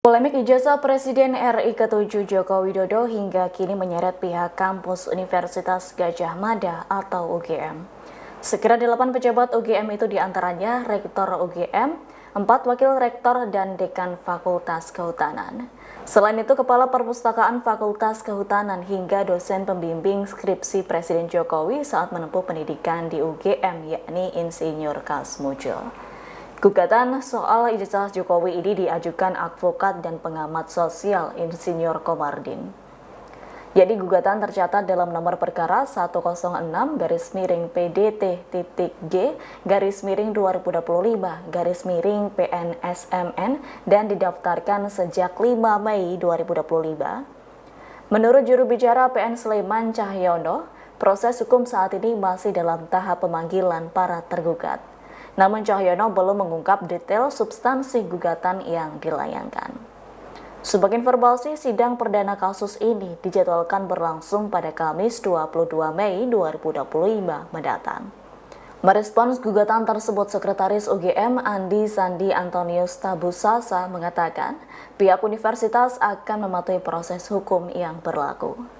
Polemik ijazah Presiden RI ke-7 Joko Widodo hingga kini menyeret pihak kampus Universitas Gadjah Mada atau UGM. Sekira 8 pejabat UGM itu diantaranya Rektor UGM, 4 Wakil Rektor dan Dekan Fakultas Kehutanan. Selain itu, Kepala Perpustakaan Fakultas Kehutanan hingga dosen pembimbing skripsi Presiden Jokowi saat menempuh pendidikan di UGM, yakni Insinyur Kasmujo. Gugatan soal ijazah Jokowi ini diajukan advokat dan pengamat sosial Insinyur Komardin. Jadi gugatan tercatat dalam nomor perkara 106-PDT-G-2025-PNSMN dan didaftarkan sejak 5 Mei 2025. Menurut juru bicara PN Sleman Cahyono, proses hukum saat ini masih dalam tahap pemanggilan para tergugat. Namun Cahyono belum mengungkap detail substansi gugatan yang dilayangkan. Sebagai informasi, sidang perdana kasus ini dijadwalkan berlangsung pada Kamis 22 Mei 2025 mendatang. Merespons gugatan tersebut, Sekretaris UGM Andi Sandi Antonius Tabusasa mengatakan pihak universitas akan mematuhi proses hukum yang berlaku.